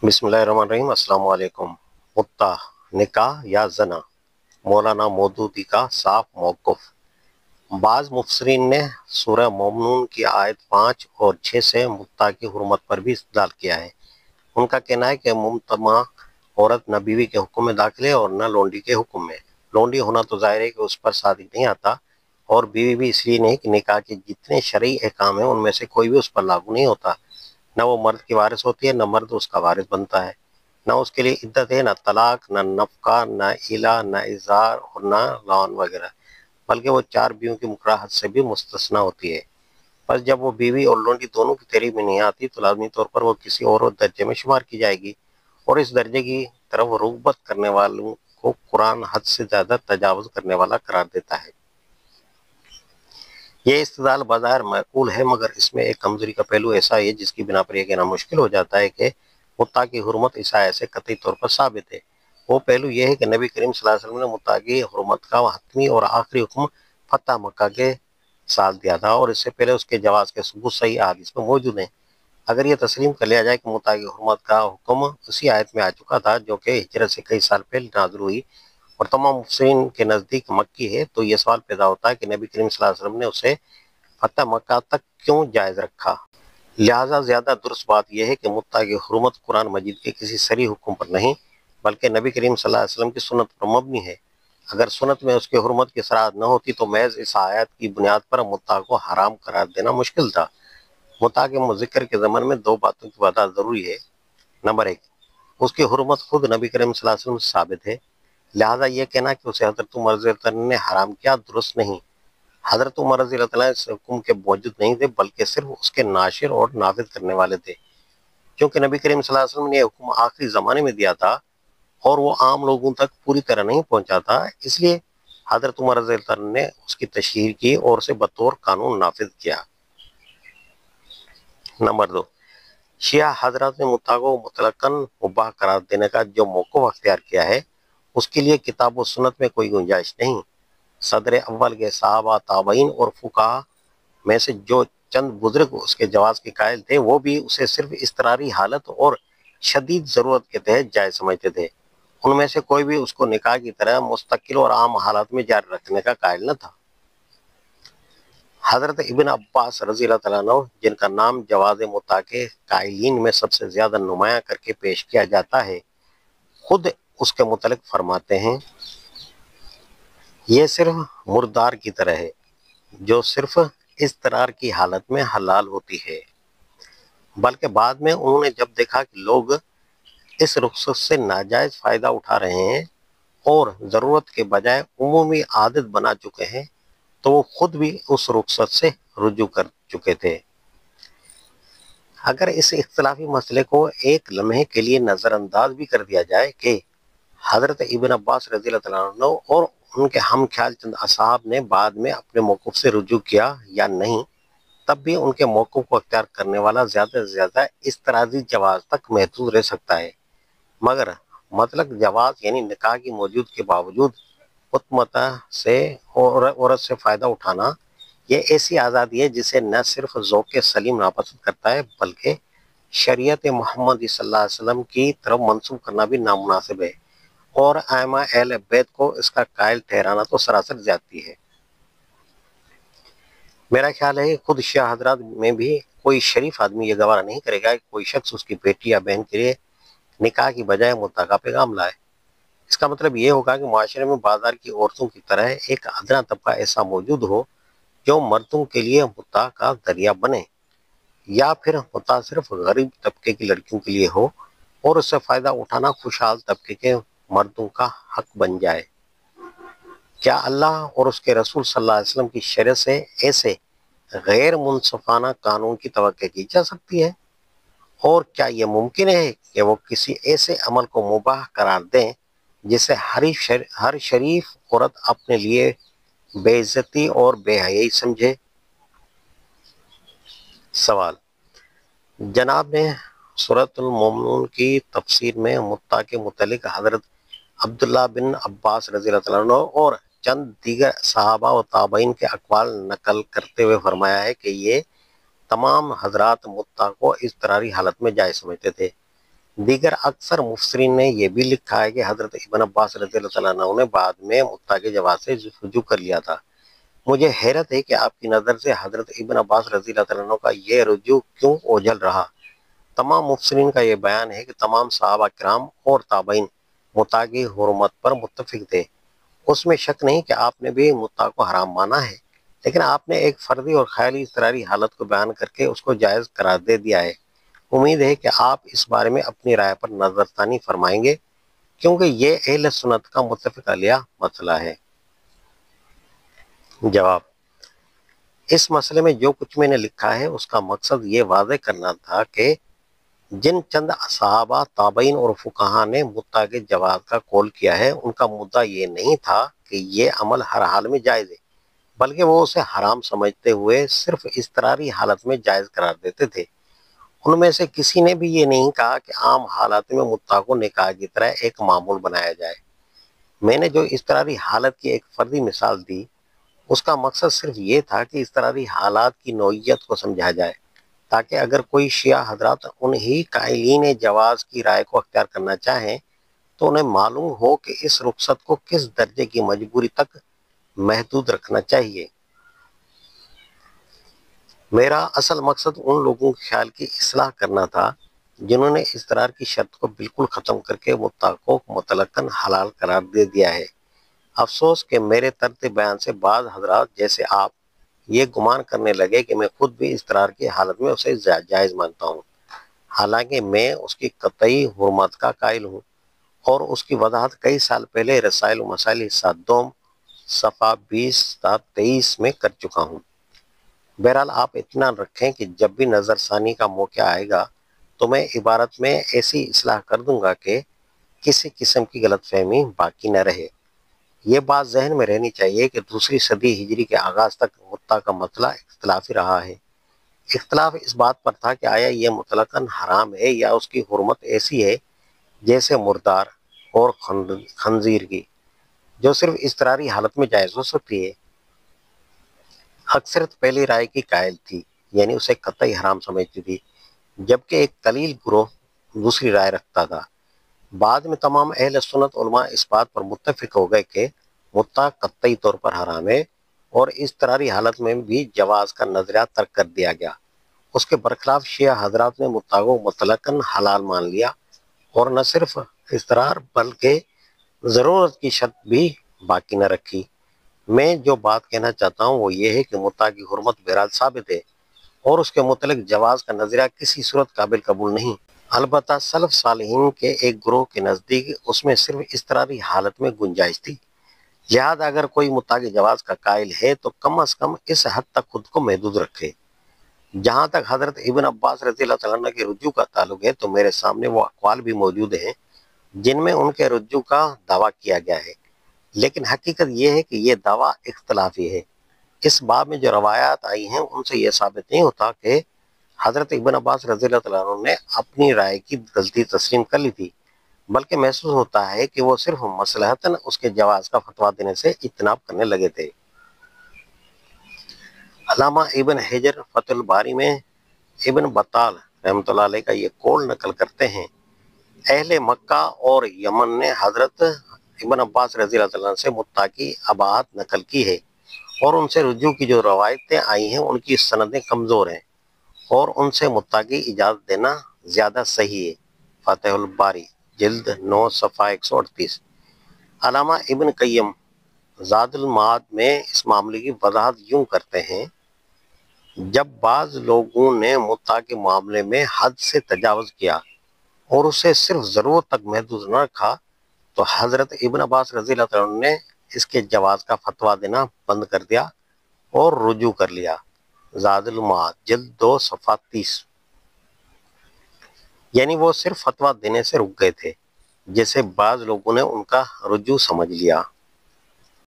بسم اللہ الرحمن الرحیم۔ السلام علیکم۔ متع، نکاح یا زنا، مولانا مودودی کا صاف موقف۔ بعض مفسرین نے سورہ مومنون کی آیت 5 اور 6 سے متع کی حرمت پر بھی استدلال کیا ہے۔ ان کا کہنا ہے کہ ممتنع عورت نہ بیوی کے حکم میں داخل ہے اور نہ لونڈی کے حکم میں۔ لونڈی ہونا تو ظاہر ہے کہ اس پر صادق نہیں آتا، اور بیوی بھی اس لیے نہیں کہ نکاح کے جتنے شرعی احکام ہیں ان میں سے کوئی بھی اس پر لاگو نہیں ہوتا۔ نہ وہ مرد کی وارث ہوتی ہے، نہ مرد اس کا وارث بنتا ہے، نہ اس کے لیے عدت ہے، نہ طلاق، نہ نفقہ، نہ الا، نہ اظہار اور نہ لعن وغیرہ، بلکہ وہ 4 بیویوں کی مکرہ حد سے بھی مستثنی ہوتی ہے۔ بس جب وہ بیوی اور لونڈی دونوں کی تحریم میں نہیں آتی تو لازمی طور پر وہ کسی اور درجے میں شمار کی جائے گی، اور اس درجے کی طرف رغبت کرنے والوں کو قرآن حد سے زیادہ تجاوز کرنے والا قرار دیتا ہے۔ یہ استدلال بظاہر معقول ہے، مگر اس میں ایک کمزوری کا پہلو ایسا ہے جس کی بنا پر یہ کہنا مشکل ہو جاتا ہے کہ متع کی حرمت اس آیت سے قطعی طور پر ثابت ہے۔ وہ پہلو یہ ہے کہ نبی کریم صلی اللہ علیہ وسلم نے متع کی حرمت کا حتمی اور آخری حکم فتح مکہ کے سال دیا تھا، اور اس سے پہلے اس کے جواز کے ثبوت صحیح احادیث میں موجود ہیں۔ اگر یہ تسلیم کر لیا جائے کہ متع کی حرمت کا حکم اسی آیت میں آ چکا تھا جو کہ ہجرت سے کئی سال پہلے نازل ہوئی اور تمام مفسرین کے نزدیک مکی ہے، تو یہ سوال پیدا ہوتا ہے کہ نبی کریم صلی اللہ علیہ وسلم نے اسے فتح مکہ تک کیوں جائز رکھا؟ لہٰذا زیادہ درست بات یہ ہے کہ متع کی حرمت قرآن مجید کے کسی صریح حکم پر نہیں بلکہ نبی کریم صلی اللہ علیہ وسلم کی سنت پر مبنی ہے۔ اگر سنت میں اس کی حرمت کی صراحت نہ ہوتی تو محض اس آیت کی بنیاد پر متع کو حرام قرار دینا مشکل تھا۔ متع کے ذکر کے ضمن میں 2 باتوں کی وضاحت ضروری ہے۔ نمبر 1، اس کی حرمت خود نبی کریم صلی اللہ علیہ وسلم سے ثابت ہے، لہٰذا یہ کہنا کہ اسے حضرت عمر رضی اللہ عنہ نے حرام کیا درست نہیں۔ حضرت عمر رضی اللہ عنہ اس حکم کے موجود نہیں تھے بلکہ صرف اس کے ناشر اور نافذ کرنے والے تھے۔ کیونکہ نبی کریم صلی اللہ علیہ وسلم نے یہ حکم آخری زمانے میں دیا تھا اور وہ عام لوگوں تک پوری طرح نہیں پہنچا تھا، اس لیے حضرت عمر رضی اللہ عنہ نے اس کی تشہیر کی اور اسے بطور قانون نافذ کیا۔ نمبر 2، شیعہ حضرات نے متع کو مطلقاً مباح قرار دینے کا جو موقف اختیار کیا ہے اس کے لیے کتاب و سنت میں کوئی گنجائش نہیں۔ صدر اول کے صحابہ، تابعین اور فقہا میں سے جو چند بزرگ اس کے جواز کے قائل تھے وہ بھی اسے صرف اضطراری حالت اور شدید ضرورت کے تحت جائز سمجھتے تھے۔ ان میں سے کوئی بھی اس کو نکاح کی طرح مستقل اور عام حالات میں جاری رکھنے کا قائل نہ تھا۔ حضرت ابن عباس رضی اللہ تعالیٰ عنہ، جن کا نام جواز متع کے قائلین میں سب سے زیادہ نمایاں کر کے پیش کیا جاتا ہے، خود اس کے متعلق فرماتے ہیں، یہ صرف مردار کی طرح ہے جو صرف اضطرار کی حالت میں حلال ہوتی ہے، بلکہ بعد میں انہوں نے جب دیکھا کہ لوگ اس رخصت سے ناجائز فائدہ اٹھا رہے ہیں اور ضرورت کے بجائے عمومی عادت بنا چکے ہیں تو وہ خود بھی اس رخصت سے رجوع کر چکے تھے۔ اگر اس اختلافی مسئلے کو ایک لمحے کے لیے نظر انداز بھی کر دیا جائے کہ حضرت ابن عباس رضی اللہ عنہ اور ان کے ہم خیال چند اصحاب نے بعد میں اپنے موقف سے رجوع کیا یا نہیں، تب بھی ان کے موقف کو اختیار کرنے والا زیادہ سے زیادہ اضطراری جواز تک محدود رہ سکتا ہے، مگر مطلق جواز یعنی نکاح کی موجود کے باوجود متع سے عورت سے فائدہ اٹھانا، یہ ایسی آزادی ہے جسے نہ صرف ذوق سلیم ناپسند کرتا ہے بلکہ شریعت محمد صلی اللہ علیہ وسلم کی طرف منسوب کرنا بھی نامناسب ہے، اور ائمہ اہل بیت کو اس کا قائل ٹھہرانا تو سراسر زیادتی ہے۔ میرا خیال ہے خود شیعہ حضرات میں بھی کوئی شریف آدمی یہ گوارا نہیں کرے گا کہ کوئی شخص اس کی بیٹی یا بہن کے لیے نکاح کی بجائے متع کا پیغام لائے۔ اس کا مطلب یہ ہوگا کہ معاشرے میں بازار کی عورتوں کی طرح ایک ادنا طبقہ ایسا موجود ہو جو مردوں کے لیے متع کا ذریعہ بنے، یا پھر متع صرف غریب طبقے کی لڑکیوں کے لیے ہو اور اس سے فائدہ اٹھانا خوشحال طبقے کے مردوں کا حق بن جائے۔ کیا اللہ اور اس کے رسول صلی اللہ علیہ وسلم کی شریعت سے ایسے غیر منصفانہ قانون کی توقع کی جا سکتی ہے؟ اور کیا یہ ممکن ہے کہ وہ کسی ایسے عمل کو مباح قرار دیں جسے ہر شریف عورت اپنے لیے بے عزتی اور بے حیائی سمجھے؟ سوال: جناب نے سورۃ المومنون کی تفسیر میں متع کے متعلق حضرت عبداللہ بن عباس رضی اللہ عنہ اور چند دیگر صحابہ و تابعین کے اقوال نقل کرتے ہوئے فرمایا ہے کہ یہ تمام حضرات متع کو اضطراری حالت میں جائز سمجھتے تھے، دیگر اکثر مفسرین نے یہ بھی لکھا ہے کہ حضرت ابن عباس رضی اللہ تعالیٰ عنہ نے بعد میں متا کے جواز سے رجوع کر لیا تھا۔ مجھے حیرت ہے کہ آپ کی نظر سے حضرت ابن عباس رضی اللہ تعالیٰ عنہ کا یہ رجوع کیوں اوجھل رہا؟ تمام مفسرین کا یہ بیان ہے کہ تمام صحابہ کرام اور تابعین متا کی حرمت پر متفق تھے۔ اس میں شک نہیں کہ آپ نے بھی متا کو حرام مانا ہے، لیکن آپ نے ایک فردی اور خیالی اضطراری حالت کو بیان کر کے اس کو جائز قرار دے دیا ہے۔ امید ہے کہ آپ اس بارے میں اپنی رائے پر نظر ثانی فرمائیں گے، کیونکہ یہ اہل سنت کا متفق علیہ مسئلہ ہے۔ جواب: اس مسئلے میں جو کچھ میں نے لکھا ہے اس کا مقصد یہ واضح کرنا تھا کہ جن چند صحابہ، تابعین اور فقہا نے متا کے جواز کا قول کیا ہے، ان کا مدعا یہ نہیں تھا کہ یہ عمل ہر حال میں جائز ہے، بلکہ وہ اسے حرام سمجھتے ہوئے صرف اضطراری حالت میں جائز قرار دیتے تھے۔ ان میں سے کسی نے بھی یہ نہیں کہا کہ عام حالات میں متا کو نکاح کی طرح ایک معمول بنایا جائے۔ میں نے جو اضطراری حالت کی ایک فردی مثال دی، اس کا مقصد صرف یہ تھا کہ اضطراری حالات کی نوعیت کو سمجھا جائے، تاکہ اگر کوئی شیعہ حضرات انہی قائلین جواز کی رائے کو اختیار کرنا چاہیں تو انہیں معلوم ہو کہ اس رخصت کو کس درجے کی مجبوری تک محدود رکھنا چاہیے۔ میرا اصل مقصد ان لوگوں کے خیال کی اصلاح کرنا تھا جنہوں نے اضطرار کی شرط کو بالکل ختم کر کے متا کو مطلقاً حلال قرار دے دیا ہے۔ افسوس کہ میرے طرز بیان سے بعض حضرات جیسے آپ یہ گمان کرنے لگے کہ میں خود بھی اضطرار کی حالت میں اسے جائز مانتا ہوں، حالانکہ میں اس کی قطعی حرمت کا قائل ہوں، اور اس کی وضاحت کئی سال پہلے رسائل و مسائل حصہ دوم صفحہ 20 تا 23 میں کر چکا ہوں۔ بہرحال آپ اطمینان رکھیں کہ جب بھی نظر ثانی کا موقع آئے گا تو میں عبارت میں ایسی اصلاح کر دوں گا کہ کسی قسم کی غلط فہمی باقی نہ رہے۔ یہ بات ذہن میں رہنی چاہیے کہ دوسری صدی ہجری کے آغاز تک متا کا مسئلہ اختلافی رہا ہے۔ اختلاف اس بات پر تھا کہ آیا یہ مطلقاً حرام ہے یا اس کی حرمت ایسی ہے جیسے مردار اور خنزیر کی، جو صرف اضطراری حالت میں جائز ہو سکتی ہے۔ اکثرت پہلی رائے کی قائل تھی، یعنی اسے قطعی حرام سمجھتی تھی، جبکہ ایک قلیل گروہ دوسری رائے رکھتا تھا۔ بعد میں تمام اہل سنت علماء اس بات پر متفق ہو گئے کہ متا قطعی طور پر حرام ہے، اور اضطراری حالت میں بھی جواز کا نظریہ ترک کر دیا گیا۔ اس کے برخلاف شیعہ حضرات نے متا کو مطلقاً حلال مان لیا، اور نہ صرف اضطرار بلکہ ضرورت کی شرط بھی باقی نہ رکھی۔ میں جو بات کہنا چاہتا ہوں وہ یہ ہے کہ متا کی حرمت بہرحال ثابت ہے، اور اس کے متعلق جواز کا نظریہ کسی صورت قابل قبول نہیں۔ البتہ سلف صالحین کے ایک گروہ کے نزدیک اس میں صرف اضطراری حالت میں گنجائش تھی، لہذا اگر کوئی متا کے جواز کا قائل ہے تو کم از کم اس حد تک خود کو محدود رکھے۔ جہاں تک حضرت ابن عباس رضی اللہ تعالیٰ عنہ کے رجوع کا تعلق ہے تو میرے سامنے وہ اقوال بھی موجود ہیں جن میں ان کے رجوع کا دعویٰ کیا گیا ہے، لیکن حقیقت یہ ہے کہ یہ دعویٰ اختلافی ہے۔ اس باب میں جو روایات آئی ہیں ان سے یہ ثابت نہیں ہوتا کہ حضرت ابن عباس رضی اللہ تعالیٰ عنہ نے اپنی رائے کی غلطی تسلیم کر لی تھی، بلکہ محسوس ہوتا ہے کہ وہ صرف مصلحتاً اس کے جواز کا فتویٰ دینے سے اجتناب کرنے لگے تھے۔ علامہ ابن حجر فتح الباری میں ابن بطال رحمۃ اللہ علیہ کا یہ قول نقل کرتے ہیں، اہل مکہ اور یمن نے حضرت ابن عباس رضی اللہ تعالیٰ عنہ سے متا کی اباحت نقل کی ہے، اور ان سے رجوع کی جو روایتیں آئی ہیں ان کی سندیں کمزور ہیں، اور ان سے متا کی اجازت دینا زیادہ صحیح ہے۔ فتح الباری جلد 9 صفحہ 138۔ علامہ ابن قیم زاد المعاد میں اس معاملے کی وضاحت یوں کرتے ہیں، جب بعض لوگوں نے متا کے معاملے میں حد سے تجاوز کیا اور اسے صرف ضرورت تک محدود نہ رکھا تو حضرت ابن عباس رضی اللہ تعالیٰ عنہ نے اس کے جواز کا فتویٰ دینا بند کر دیا اور رجوع کر لیا۔ زاد المعاد جلد 2 صفحہ 30۔ یعنی وہ صرف فتویٰ دینے سے رک گئے تھے، جیسے بعض لوگوں نے ان کا رجوع سمجھ لیا۔